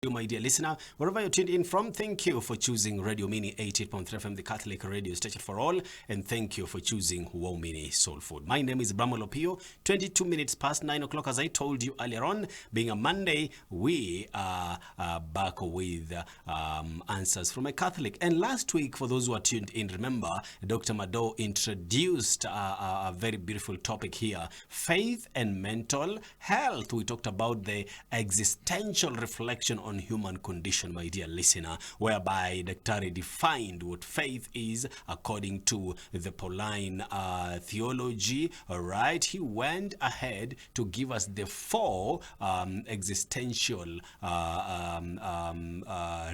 You, my dear listener, wherever you're tuned in from, thank you for choosing Radio Mini 88.3 FM, the Catholic radio station for all, and thank you for choosing Wow Mini Soul Food. My name is Bramwel Opiyo. 22 minutes past 9 o'clock, as I told you earlier on, being a Monday, we are back with answers from a Catholic. And last week, for those who are tuned in, remember, Dr. Madowo introduced a very beautiful topic here, faith and mental health. We talked about the existential reflection on human condition, my dear listener, whereby Dr. defined what faith is according to the Pauline theology. All right, he went ahead to give us the four existential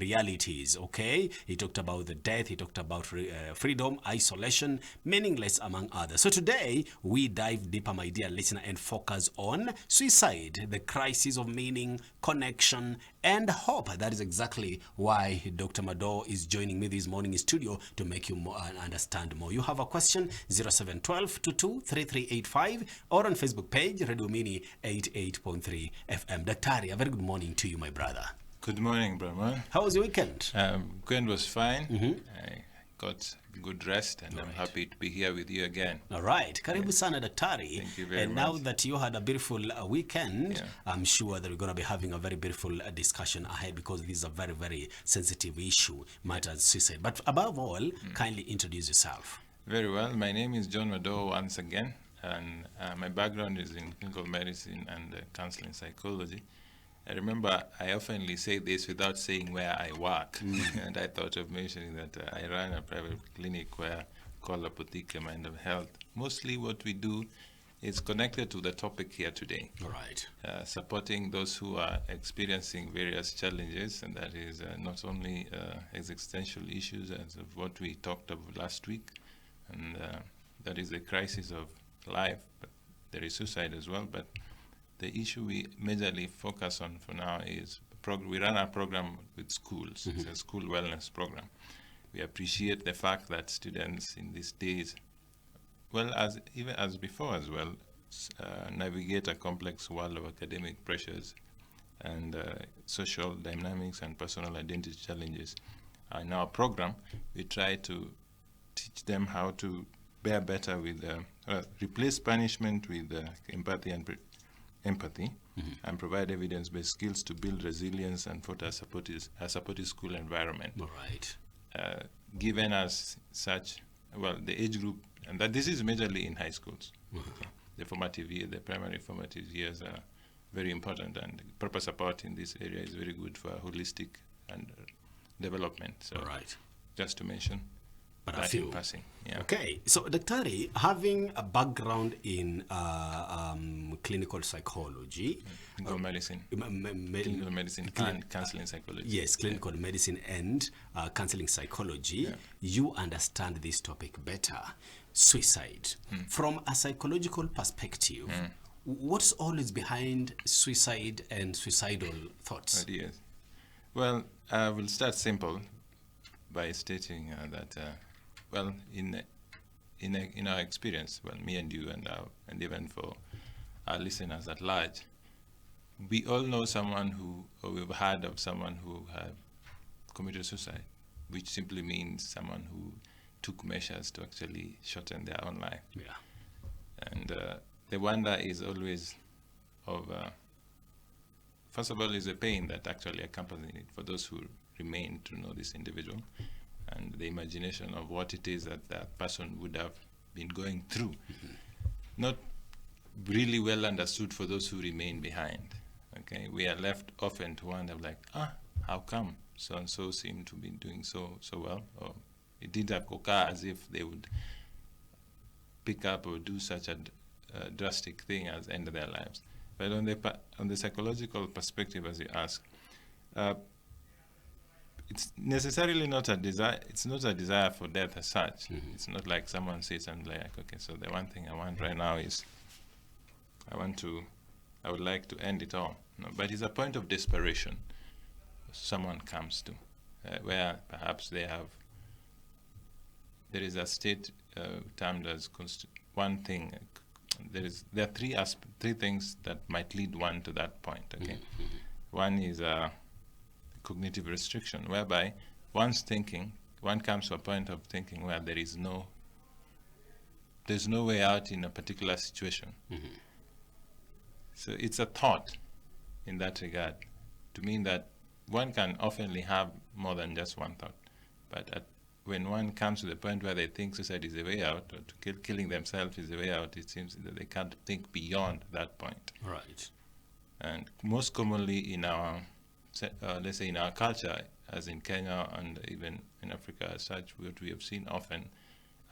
realities. Okay, he talked about the death, he talked about freedom, isolation, meaningless, among others. So today we dive deeper, my dear listener, and focus on suicide, the crisis of meaning, connection, and hope. That is exactly why Dr. Madowo is joining me this morning in studio to make you more understand more. You have a question, 0712 223385, or on Facebook page, Radio Mini 88.3 FM. Daktari, a very good morning to you, my brother. Good morning, Bramwel. How was your weekend? Weekend was fine. I got good rest, and I'm happy to be here with you again. All right. Karibu sana, Daktari. Thank you very and much. Now that you had a beautiful weekend, I'm sure that we're going to be having a very beautiful discussion ahead, because this is a very, very sensitive issue, matters suicide. But above all, kindly introduce yourself. Very well. My name is John Madowo once again, and my background is in clinical medicine and counseling psychology. I remember I oftenly say this without saying where I work, and I thought of mentioning that I run a private clinic called Apotheke Mind of Health. Mostly what we do is connected to the topic here today. All right. Supporting those who are experiencing various challenges, and that is not only existential issues as of what we talked about last week, and that is the crisis of life, but there is suicide as well. But the issue we majorly focus on for now is we run our program with schools. It's a school wellness program. We appreciate the fact that students in these days, well, even as before as well, navigate a complex world of academic pressures and social dynamics and personal identity challenges. In our program, we try to teach them how to bear better with, replace punishment with empathy and provide evidence-based skills to build resilience and foster a supportive school environment. All right. Given as such, well, the age group, and that this is majorly in high schools. The primary formative years are very important, and proper support in this area is very good for holistic and development. So, All right. just to mention. But a few. Passing. Yeah. Okay, so Daktari, having a background in clinical psychology, Clinical medicine. Clinical medicine and counseling psychology. Yes, clinical medicine and counseling psychology, you understand this topic better. Suicide. From a psychological perspective, what's always behind suicide and suicidal thoughts? Ideas. Well, I will start simple by stating that, well, in our experience, well, me and you and even for our listeners at large, we all know someone or we've heard of someone who have committed suicide, which simply means someone who took measures to actually shorten their own life. Yeah. And the wonder is always of, first of all, is the pain that actually accompanies it for those who remain to know this individual, and the imagination of what it is that person would have been going through. Not really well understood for those who remain behind. Okay, we are left often to wonder, like, how come so-and-so seem to be doing so well, or it did occur as if they would pick up or do such a drastic thing as end their lives. But on the psychological perspective, as you ask, it's necessarily not a desire. It's not a desire for death as such. It's not like someone says, "I'm like, okay, so the one thing I want right now is, I would like to end it all." No, but it's a point of desperation someone comes to, where perhaps there is a state termed as one thing. There are three things that might lead one to that point. Okay, one is cognitive restriction, whereby one comes to a point of thinking where there's no way out in a particular situation. So it's a thought in that regard, to mean that one can oftenly have more than just one thought. But when one comes to the point where they think suicide is a way out, or killing themselves is a way out, it seems that they can't think beyond that point. Right. And most commonly in our, let's say in our culture, as in Kenya and even in Africa as such, what we have seen often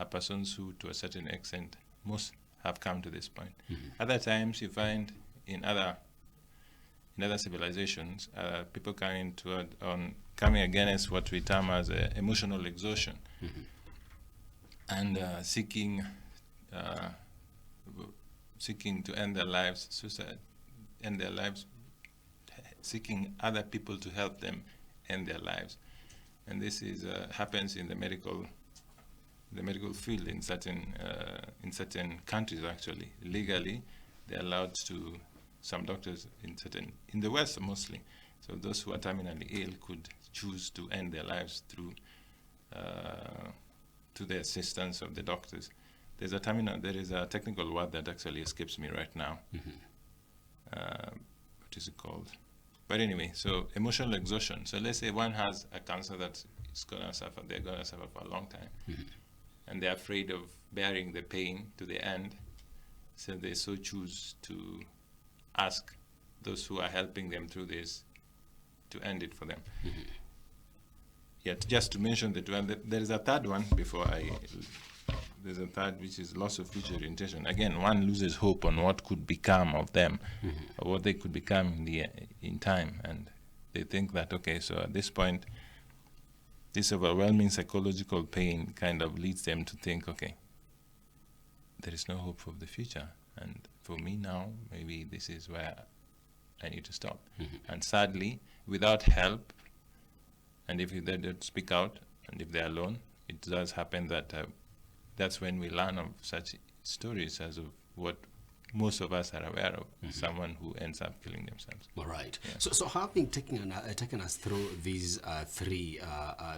are persons who, to a certain extent, most have come to this point. Other times you find in other civilizations, people coming against what we term as emotional exhaustion, and seeking to end their lives, seeking other people to help them end their lives. And this is happens in the medical field in certain countries. Actually, legally, they're allowed to. Some doctors in the West mostly, so those who are terminally ill could choose to end their lives through to the assistance of the doctors. There is a technical word that actually escapes me right now. What is it called? But anyway, so emotional exhaustion. So let's say one has a cancer that they're gonna suffer for a long time, and they're afraid of bearing the pain to the end, so they so choose to ask those who are helping them through this to end it for them. Yet, just to mention that one, there is a third one there's a third, which is loss of future orientation. Again, one loses hope on what could become of them, or what they could become in time, and they think that, okay, so at this point, this overwhelming psychological pain kind of leads them to think, okay, there is no hope for the future, and for me now, maybe this is where I need to stop. And sadly, without help, and if they don't speak out, and if they're alone, it does happen that that's when we learn of such stories as of what most of us are aware of, someone who ends up killing themselves. All right. Yeah. So having taken us through these three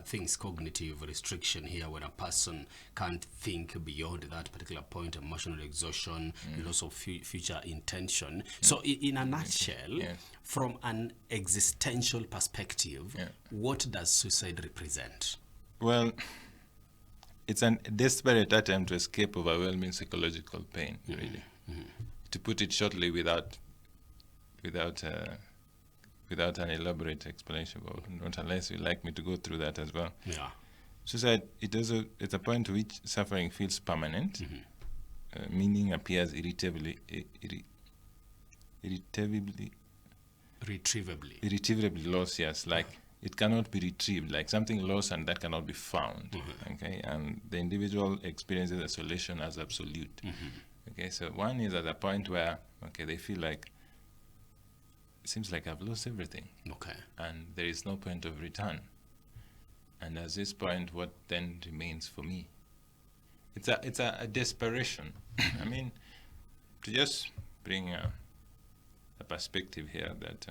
things, cognitive restriction here, when a person can't think beyond that particular point, emotional exhaustion, loss of future intention. So in a nutshell, from an existential perspective, what does suicide represent? Well, it's a desperate attempt to escape overwhelming psychological pain, really. To put it shortly, without an elaborate explanation, not unless you'd like me to go through that as well. Yeah. Suicide, it's a point to which suffering feels permanent, meaning appears irretrievably lost, yes, like it cannot be retrieved, like something lost and that cannot be found, okay? And the individual experiences isolation as absolute. Okay, so one is at a point where, okay, they feel like, it seems like I've lost everything. Okay. And there is no point of return. And at this point, what then remains for me? It's a desperation. I mean, to just bring a perspective here that,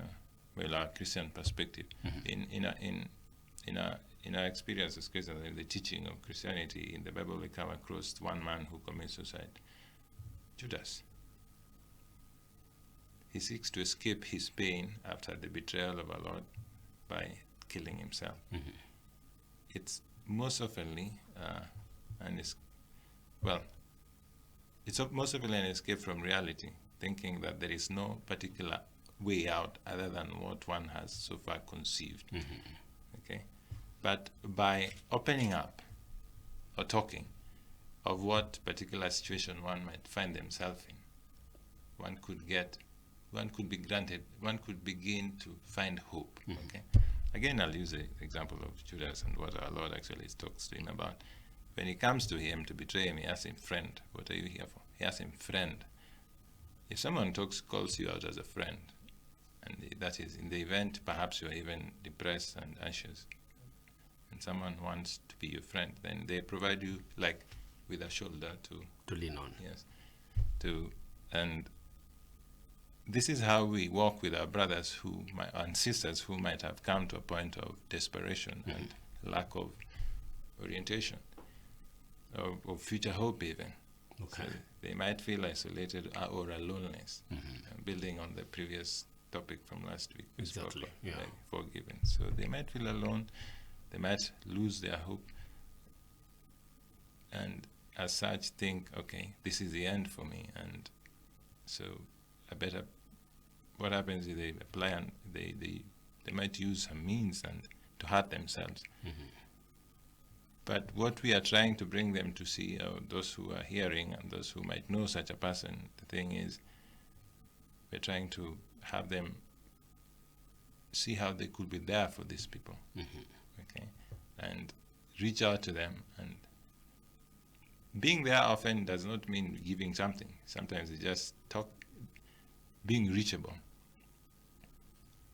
our Christian perspective, in our experience as Christians, in the teaching of Christianity, in the Bible, we come across one man who commits suicide. Judas. He seeks to escape his pain after the betrayal of our Lord by killing himself. It's most often it's most often an escape from reality, thinking that there is no particular way out other than what one has so far conceived. Okay, but by opening up or talking of what particular situation one might find themselves in, one could begin to find hope. Okay. Again, I'll use the example of Judas and what our Lord actually talks to him about. When he comes to him to betray him, he asks him, "Friend, what are you here for?" He asks him, "Friend." If someone calls you out as a friend, and that is in the event perhaps you are even depressed and anxious, and someone wants to be your friend, then they provide you like with a shoulder to lean on. Yes. And this is how we walk with our brothers and sisters who might have come to a point of desperation and lack of orientation, of future hope even. Okay. So they might feel isolated or a loneliness, building on the previous topic from last week. We spoke Exactly, of, yeah. like forgiveness. So they might feel alone, they might lose their hope, and as such think, okay, this is the end for me, and so what happens is they apply and they might use some means and to hurt themselves. But what we are trying to bring them to see, those who are hearing and those who might know such a person, the thing is, we're trying to have them see how they could be there for these people, okay, and reach out to them. And being there often does not mean giving something. Sometimes it's just being reachable.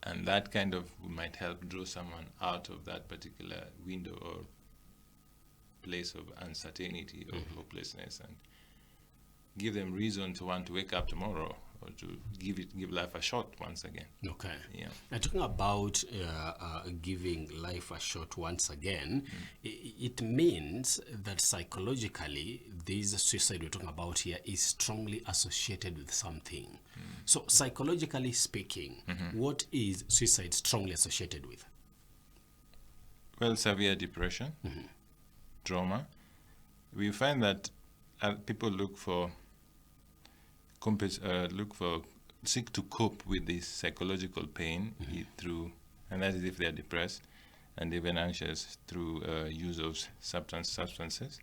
And that kind of might help draw someone out of that particular window or place of uncertainty or hopelessness, and give them reason to want to wake up tomorrow or to give life a shot once again. Okay. Yeah. Now, talking about giving life a shot once again, it means that psychologically, this suicide we're talking about here is strongly associated with something. So, psychologically speaking, what is suicide strongly associated with? Well, severe depression, trauma. We find that people seek to cope with this psychological pain through, and that is if they are depressed and even anxious, through use of substances,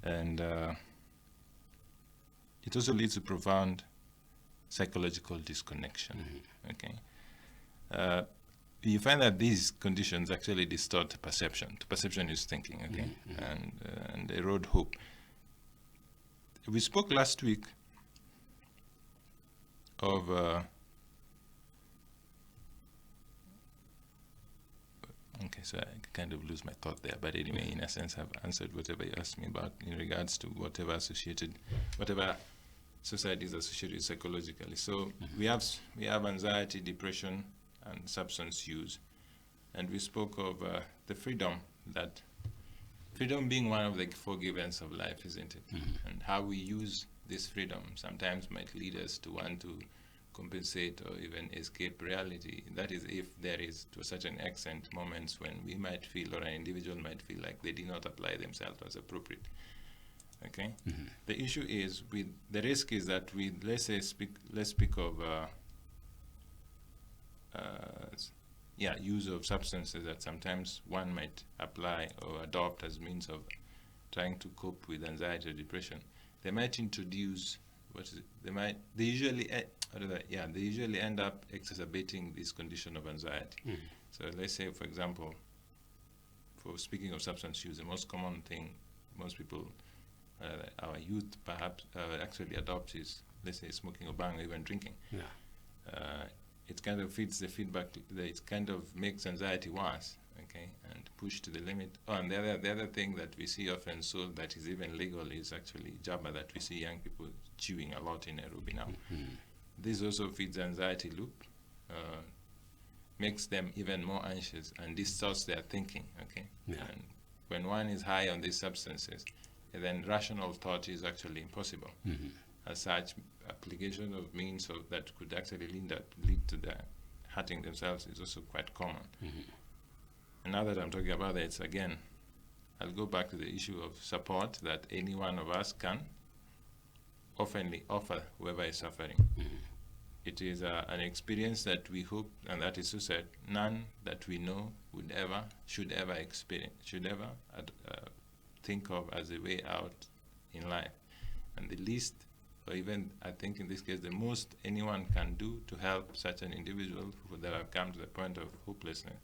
and it also leads to profound psychological disconnection. Okay, you find that these conditions actually distort perception. Perception is thinking, okay, and erode hope. We spoke last week of okay, so I kind of lose my thought there, but anyway, in a sense, I've answered whatever you asked me about in regards to whatever society is associated psychologically. So we have anxiety, depression, and substance use, and we spoke of the freedom being one of the four givens of life, isn't it? And how we use this freedom sometimes might lead us to want to compensate or even escape reality. That is, if there is, to a certain extent, moments when we might feel, or an individual might feel, like they did not apply themselves as appropriate. Okay. The issue is, the risk is that let's speak of use of substances that sometimes one might apply or adopt as means of trying to cope with anxiety or depression. They might introduce they usually end up exacerbating this condition of anxiety. So let's say, for example, for speaking of substance use, the most common thing most people, our youth perhaps, actually adopt is, let's say, smoking or bang or even drinking. It kind of feeds the feedback. It kind of makes anxiety worse, okay, and push to the limit. Oh, and the other thing that we see often sold that is even legal is actually jabba, that we see young people chewing a lot in Nairobi now. This also feeds the anxiety loop, makes them even more anxious and distorts their thinking, okay. And when one is high on these substances, then rational thought is actually impossible. As such, application of means that could actually lead to the hurting themselves is also quite common. And now that I'm talking about it, it's again, I'll go back to the issue of support that any one of us can oftenly offer whoever is suffering. It is an experience that we hope, and that is suicide, none that we know should ever experience, think of as a way out in life. And the least, or even I think in this case, the most anyone can do to help such an individual that have come to the point of hopelessness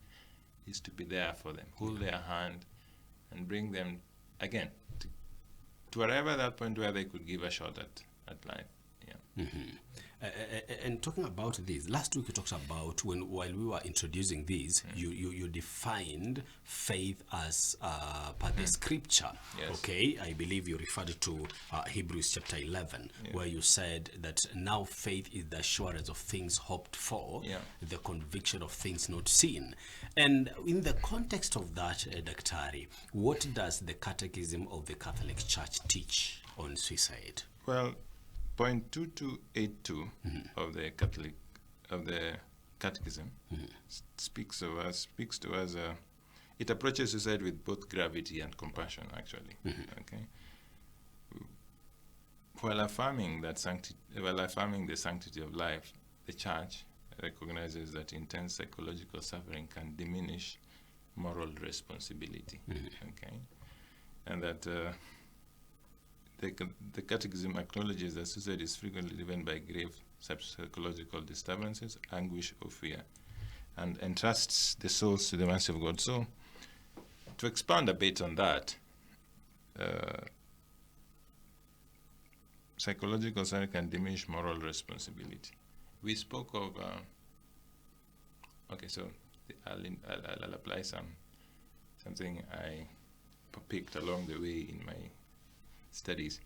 is to be there for them, hold their hand, and bring them again to arrive at that point where they could give a shot at life. And talking about this, last week you talked about while we were introducing this, you defined faith as per the scripture. Yes. Okay, I believe you referred to Hebrews chapter 11, where you said that now faith is the assurance of things hoped for, the conviction of things not seen. And in the context of that, Daktari, what does the Catechism of the Catholic Church teach on suicide? Well, point 2282 of the Catechism speaks to us. It approaches suicide with both gravity and compassion, actually. Okay. While affirming the sanctity of life, the Church recognizes that intense psychological suffering can diminish moral responsibility. Okay, and that the Catechism acknowledges that suicide is frequently driven by grave psychological disturbances, anguish, or fear, and entrusts the souls to the mercy of God. So, to expand a bit on that, psychological suffering can diminish moral responsibility. We spoke of, I'll apply something I picked along the way in my studies.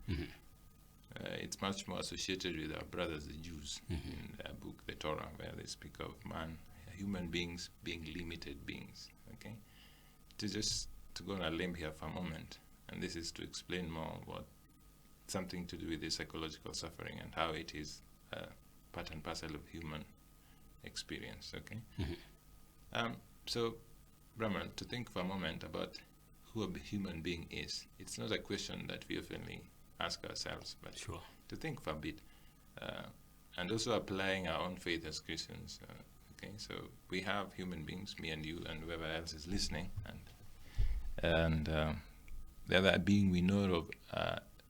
It's much more associated with our brothers, the Jews, in their book, the Torah, where they speak of human beings being limited beings. Okay, to go on a limb here for a moment, and this is to explain more what something to do with the psychological suffering and how it is part and parcel of human experience. Okay, so Bramwel, to think for a moment about who a human being is. It's not a question that we oftenly ask ourselves, but to think for a bit, and also applying our own faith as Christians. Okay, so we have human beings, me and you, and whoever else is listening, and the other being we know of,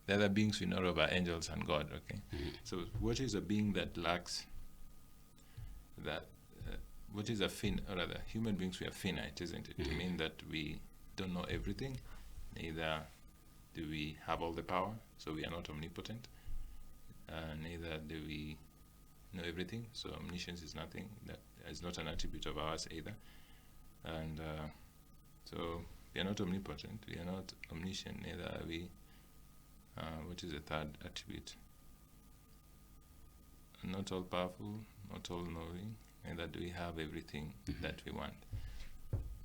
the other beings we know of are angels and God. Okay, so what is a being that lacks that? What is human beings? We are finite, isn't it? To mean that we don't know everything, neither do we have all the power, so we are not omnipotent, neither do we know everything, so omniscience is nothing, that is not an attribute of ours either, and so we are not omnipotent, we are not omniscient, neither are we, what is the third attribute? Not all powerful, not all knowing, neither do we have everything that we want.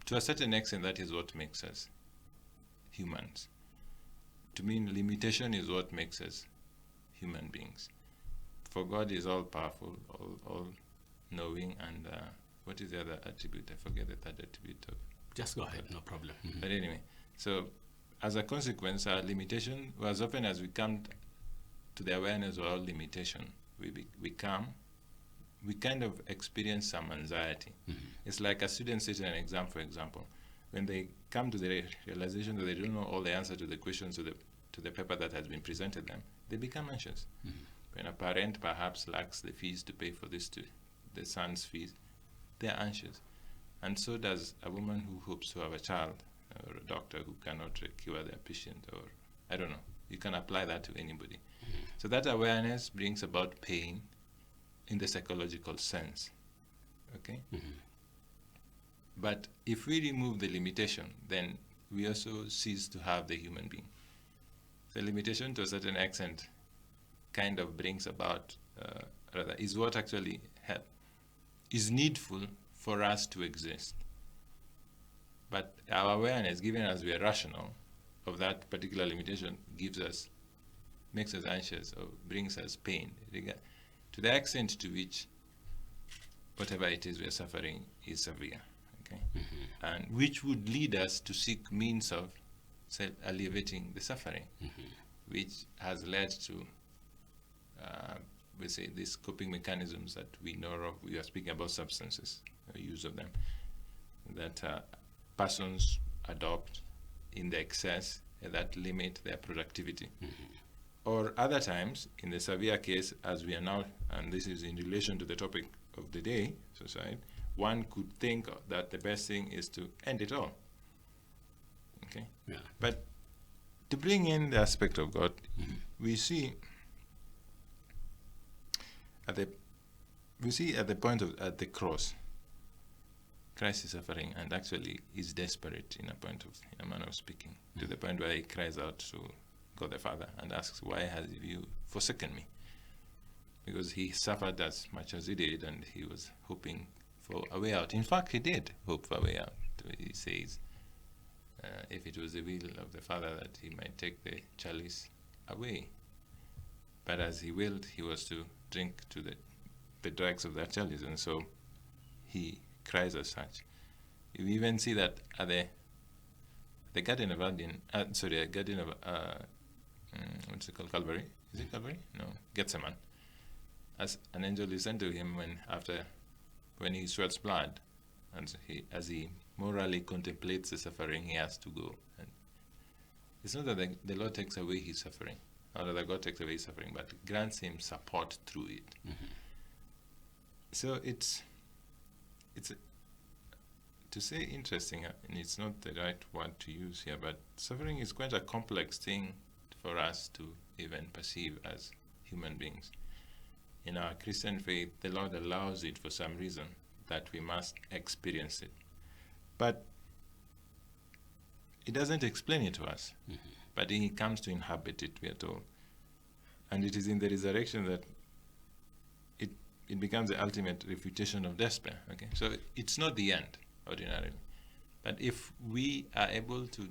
To a certain extent, that is what makes us humans. To me, limitation is what makes us human beings. For God is all powerful, all knowing, and what is the other attribute? I forget the third attribute of. Just go ahead, no problem. But anyway, so as a consequence, our limitation, as often as we come to the awareness of our limitation, we kind of experience some anxiety. It's like a student sitting an exam, for example. When they come to the realization that they don't know all the answers to the questions to the paper that has been presented them, they become anxious. When a parent perhaps lacks the fees to pay for the son's fees, they're anxious. And so does a woman who hopes to have a child, or a doctor who cannot cure their patient, or I don't know. You can apply that to anybody. So that awareness brings about pain in the psychological sense, okay? But if we remove the limitation, then we also cease to have the human being. The limitation, to a certain extent, kind of brings about, is what actually is needful for us to exist. But our awareness, given as we are rational, of that particular limitation makes us anxious or brings us pain, to the extent to which whatever it is we are suffering is severe, okay? And which would lead us to seek means of alleviating the suffering, which has led to, we say, these coping mechanisms that we know of. We are speaking about substances, use of them, that persons adopt in the excess that limit their productivity. Or other times, in the severe case, as we are now, and this is in relation to the topic of the day, suicide, one could think that the best thing is to end it all. Okay? Yeah. But to bring in the aspect of God, we see we see at the point of at the cross, Christ is suffering and actually is desperate in a manner of speaking, to the point where he cries out to God the Father and asks, "Why have you forsaken me?" Because he suffered as much as he did, and he was hoping for a way out. In fact, he did hope for a way out. He says, if it was the will of the Father that he might take the chalice away. But as he willed, he was to drink to the dregs of that chalice, and so he cries as such. You even see that at the Garden of Eden, Garden of what's it called, Calvary? Is it Calvary? No, Gethsemane. As an angel is sent to him when he sweats blood, and as he morally contemplates the suffering, he has to go. And it's not that the Lord takes away his suffering, or that God takes away his suffering, but grants him support through it. Mm-hmm. So it's to say interesting, and it's not the right word to use here, but suffering is quite a complex thing for us to even perceive as human beings. In our Christian faith, the Lord allows it for some reason that we must experience it. But He doesn't explain it to us, but He comes to inhabit it, we are told. And it is in the resurrection that it becomes the ultimate refutation of despair. Okay, so it's not the end, ordinarily. But if we are able to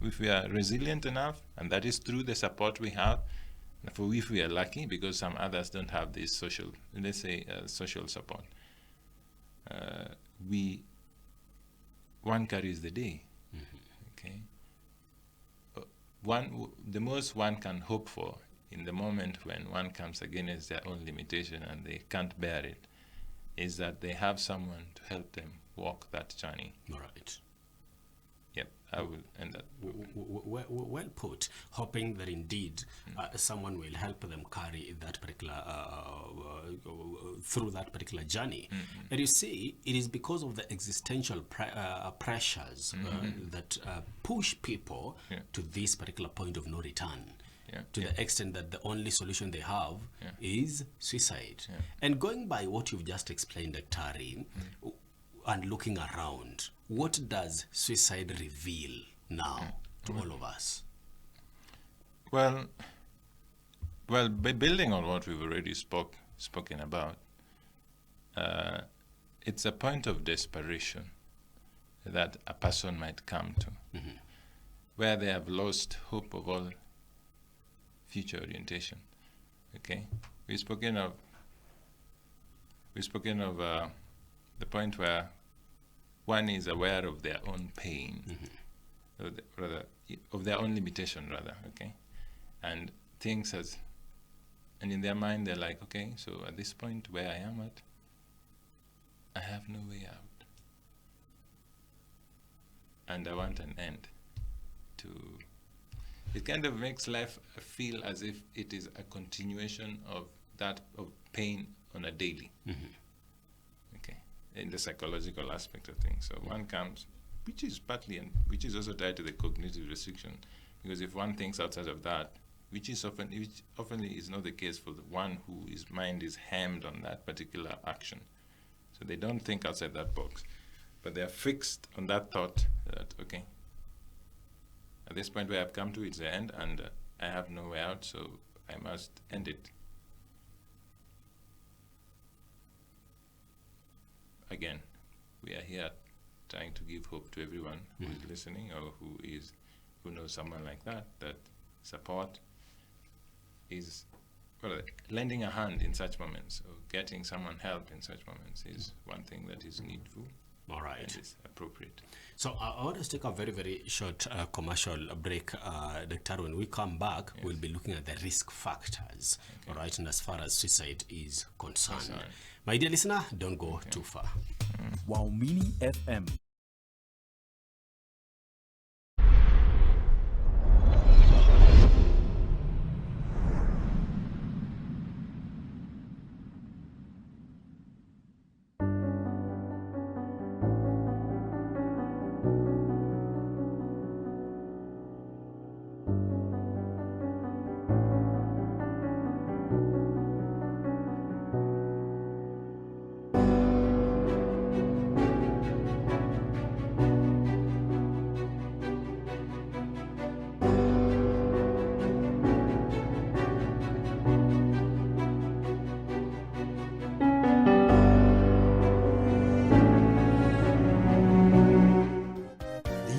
if we are resilient enough, and that is through the support we have, for if we are lucky, because some others don't have this social, let's say, social support, one carries the day. Okay, the most one can hope for in the moment when one comes against their own limitation and they can't bear it, is that they have someone to help them walk that journey. Right. Yep, I will end that. Well put. Hoping that indeed someone will help them carry that particular through that particular journey. And you see, it is because of the existential pressures that push people to this particular point of no return. To the extent that the only solution they have is suicide. And going by what you've just explained, Daktari, and looking around, what does suicide reveal now to all of us? Well, by building on what we've already spoken about, it's a point of desperation that a person might come to, where they have lost hope of all future orientation. Okay, we've spoken of the point where one is aware of their own pain, of their own limitation, rather. Okay, and and in their mind they're like, okay, so at this point where I am at, I have no way out, and I want an end to. It kind of makes life feel as if it is a continuation of pain on a daily. Okay, in the psychological aspect of things. So one comes, which is partly and which is also tied to the cognitive restriction, because if one thinks outside of that, which often is not the case for the one whose mind is hammed on that particular action, so they don't think outside that box, but they are fixed on that thought that okay. At this point where I've come to, it's the end, and I have no way out, so I must end it. Again, we are here trying to give hope to everyone who is listening or who knows someone like that support is, lending a hand in such moments, or getting someone help in such moments is one thing that is needful. All right. And is appropriate. So I want us to take a very, very short commercial break, Doctor. When we come back, we'll be looking at the risk factors, all right, and as far as suicide is concerned. My dear listener, don't go too far. Waumini FM.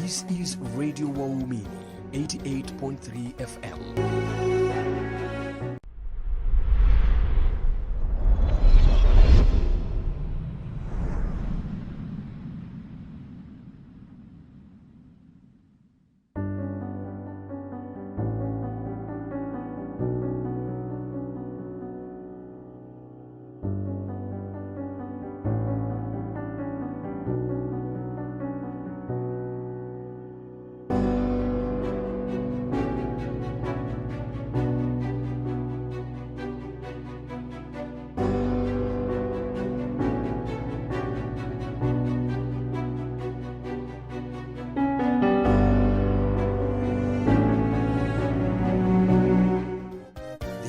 This is Radio Waumini, 88.3 FM.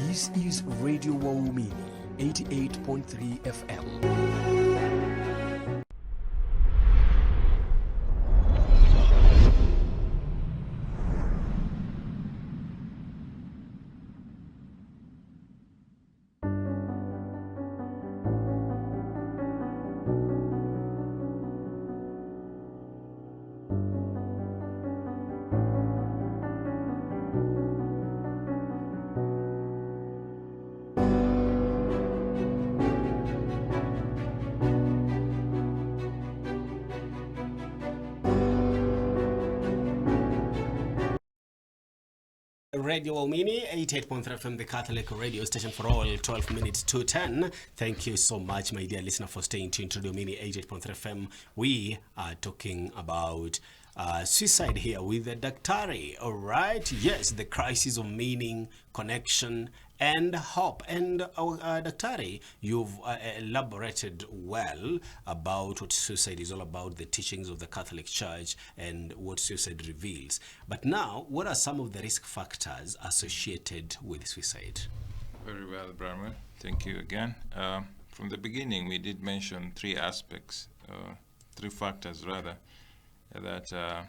This is Radio Waumini, 88.3 FM. Radio Waumini, 88.3 FM, the Catholic radio station for all, 12 minutes to 10. Thank you so much, my dear listener, for staying tuned to Radio Waumini, 88.3 FM. We are talking about suicide here with the Daktari, all right? Yes, the crisis of meaning, connection, and hope. And Daktari, you've elaborated well about what suicide is all about, the teachings of the Catholic Church, and what suicide reveals. But now, what are some of the risk factors associated with suicide? Very well, Bramwel. Thank you again. From the beginning, we did mention three aspects, three factors rather, that are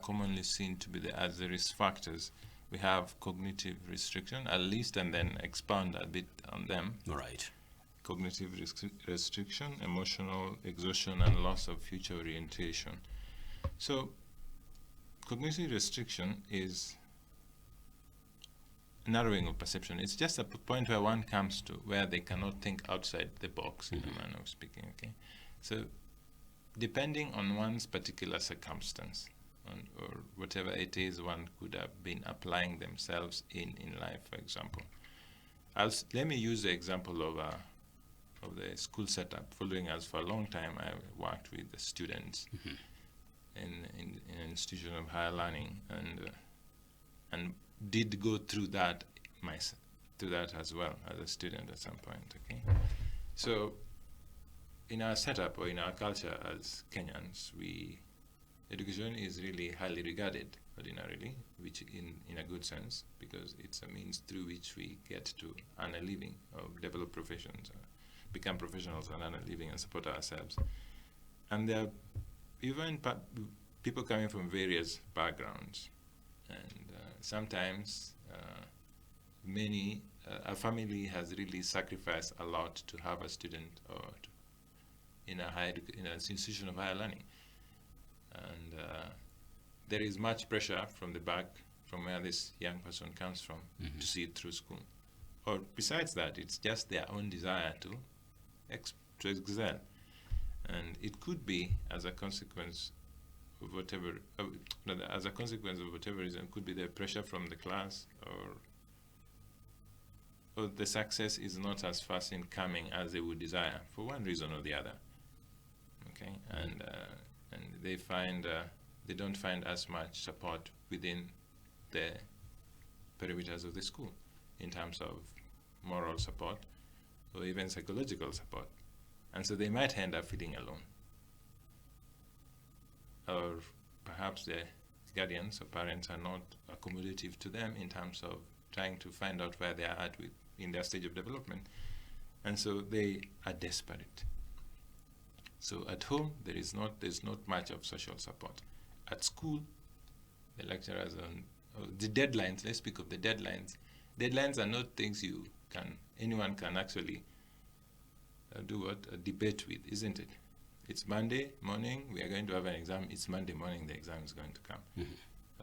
commonly seen to be as the risk factors. We have cognitive restriction, at least, and then expand a bit on them. All right. Cognitive restriction, emotional exhaustion, and loss of future orientation. So, cognitive restriction is narrowing of perception. It's just a point where one comes to where they cannot think outside the box, in a manner of speaking. Okay, so depending on one's particular circumstance, or whatever it is one could have been applying themselves in life, for example. Let me use the example of the school setup. Following us for a long time, I worked with the students in an institution of higher learning, and did go through that as well as a student at some point. Okay, so in our setup or in our culture as Kenyans, education is really highly regarded ordinarily, which in a good sense, because it's a means through which we get to earn a living or develop professions, become professionals and earn a living and support ourselves. And there are even people coming from various backgrounds, and sometimes a family has really sacrificed a lot to have a student or in an institution of higher learning. And there is much pressure from the back, from where this young person comes from, to see it through school. Or besides that, it's just their own desire to excel. And it could be as a consequence of whatever reason. It could be the pressure from the class, or the success is not as fast in coming as they would desire, for one reason or the other. Okay, and they don't find as much support within the perimeters of the school in terms of moral support or even psychological support. And so they might end up feeling alone. Or perhaps the guardians or parents are not accommodative to them in terms of trying to find out where they are at in their stage of development. And so they are desperate. So at home, there's not much of social support. At school, the lecturers the deadlines. Let's speak of the deadlines. Deadlines are not things anyone can actually debate with, isn't it? it's Monday morning, we are going to have an exam, it's Monday morning, the exam is going to come.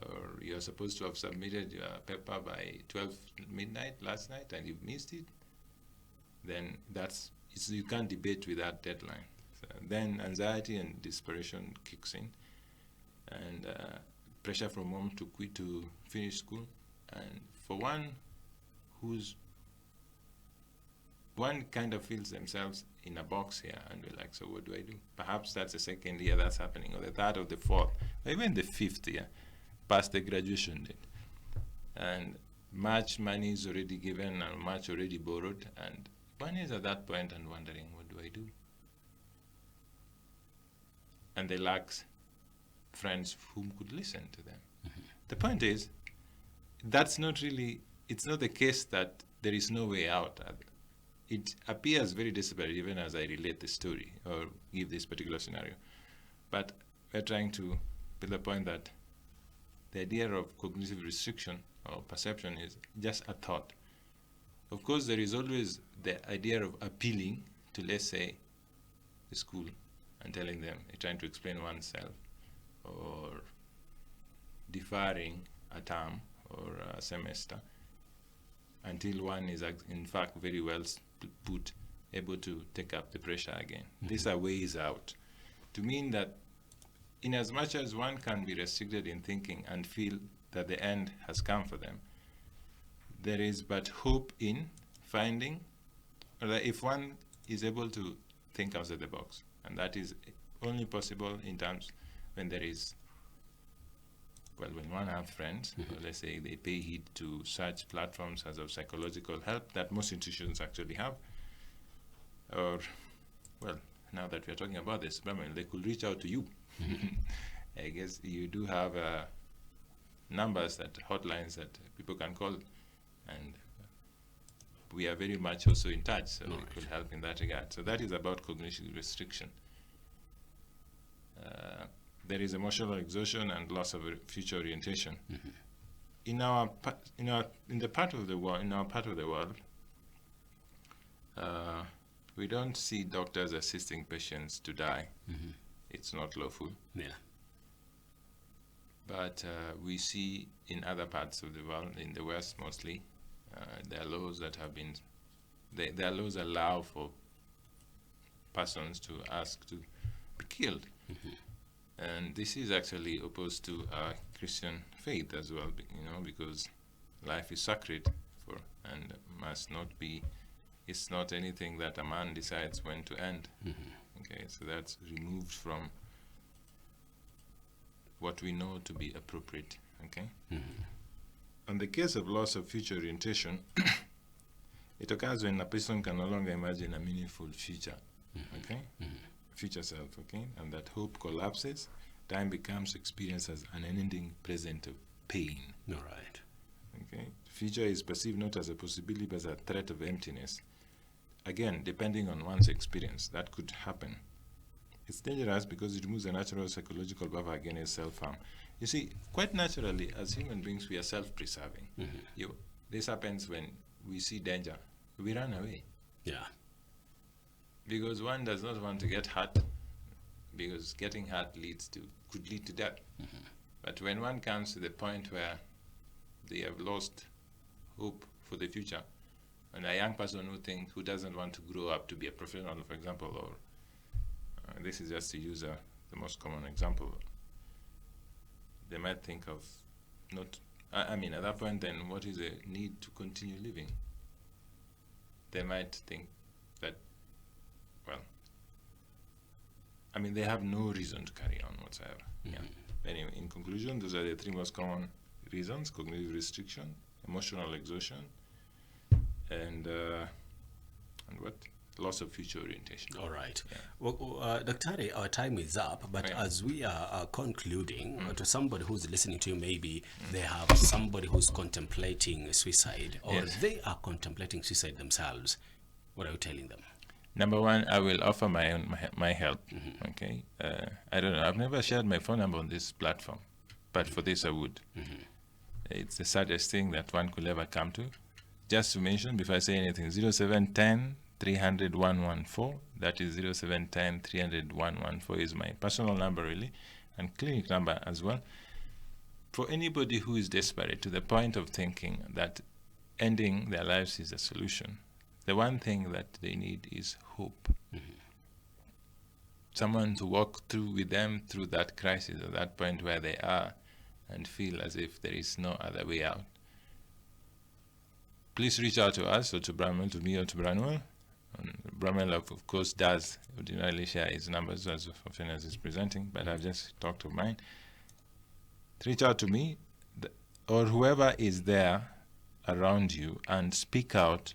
Or you're supposed to have submitted your paper by 12 midnight last night and you've missed it, then you can't debate with that deadline. So then anxiety and desperation kicks in, and pressure from home to finish school. And for one kind of feels themselves in a box here and we're like, so what do I do? Perhaps that's the second year that's happening, or the third or the fourth, or even the fifth year, past the graduation date. And much money is already given and much already borrowed, and one is at that point and wondering, what do I do? And they lack friends whom could listen to them. The point is, it's not the case that there is no way out. It appears very desperate even as I relate the story or give this particular scenario. But we're trying to build the point that the idea of cognitive restriction or perception is just a thought. Of course, there is always the idea of appealing to, let's say, the school and telling them, trying to explain oneself, or deferring a term or a semester until one is in fact very well able to take up the pressure again. These are ways out, to mean that in as much as one can be restricted in thinking and feel that the end has come for them, there is but hope in finding, or that if one is able to think outside the box, and that is only possible in terms when there is, when one has friends, or let's say they pay heed to such platforms as of psychological help that most institutions actually have, or, now that we're talking about this, they could reach out to you. I guess you do have numbers, hotlines that people can call, and we are very much also in touch, so we could help in that regard. So that is about cognitive restriction. There is emotional exhaustion and loss of future orientation. In our part of the world, we don't see doctors assisting patients to die. It's not lawful. Yeah. But we see in other parts of the world, in the West mostly, there are laws that have been, their laws allow for persons to ask to be killed. And this is actually opposed to our Christian faith as well, because life is sacred and must not be, it's not anything that a man decides when to end. Okay, so that's removed from what we know to be appropriate. Okay. On the case of loss of future orientation, it occurs when a person can no longer imagine a meaningful future. Okay. Future self, okay, and that hope collapses, time becomes experienced as an unending present of pain. All right. Okay, future is perceived not as a possibility but as a threat of emptiness. Again, depending on one's experience, that could happen. It's dangerous because it removes a natural psychological buffer against self-harm. You see, quite naturally, as human beings, we are self-preserving. This happens when we see danger, we run away. Yeah. Because one does not want to get hurt, because getting hurt could lead to death. But when one comes to the point where they have lost hope for the future, and a young person who doesn't want to grow up to be a professional, for example, or this is just to use the most common example, they might think of at that point, then what is the need to continue living? They might think that, they have no reason to carry on whatsoever. Anyway, in conclusion, those are the three most common reasons: cognitive restriction, emotional exhaustion, and what? Loss of future orientation. All right. Yeah. Well, Dr. Our time is up, but as we are concluding, to somebody who's listening to you, maybe they have somebody who's contemplating suicide, or they are contemplating suicide themselves. What are you telling them? Number one, I will offer my help. Okay. I don't know. I've never shared my phone number on this platform, but for this I would. It's the saddest thing that one could ever come to. Just to mention, before I say anything, 0710 300 114. That is 0710 300 114 is my personal number, really, and clinic number as well. For anybody who is desperate to the point of thinking that ending their lives is a solution, the one thing that they need is hope. Someone to walk through with them through that crisis, at that point where they are, and feel as if there is no other way out. Please reach out to us, or to Bramwel, to me, or to Bramwel. Bramwel, of course, does ordinarily share his numbers as often as he's presenting, but I've just talked of mine. Reach out to me, or whoever is there around you, and speak out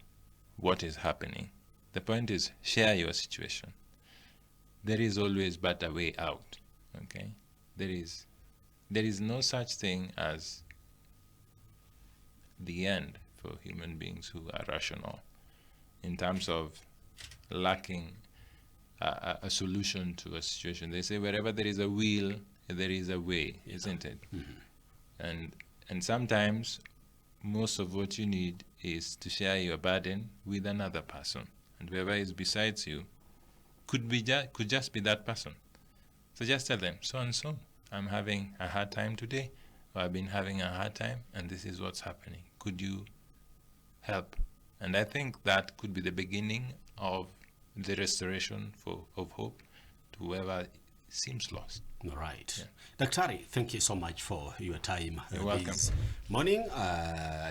what is happening. The point is, share your situation. There is always but a way out, okay? There is no such thing as the end for human beings who are rational in terms of lacking a solution to a situation. They say wherever there is a will, there is a way, isn't it? And sometimes most of what you need is to share your burden with another person, and whoever is besides you could just be that person. So just tell them, so and so, I'm having a hard time today, or I've been having a hard time, and this is what's happening. Could you help? And I think that could be the beginning of the restoration of hope to whoever seems lost. All right. Yeah. Daktari, thank you so much for your time. You're welcome. This morning.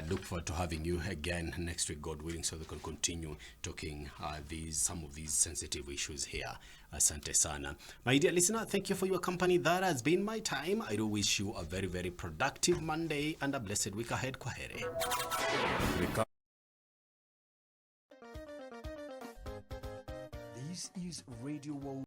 Look forward to having you again next week, God willing, so we can continue talking some of these sensitive issues here. Asante sana. My dear listener, thank you for your company. That has been my time. I do wish you a very, very productive Monday and a blessed week ahead. Kwaheri. This is Radio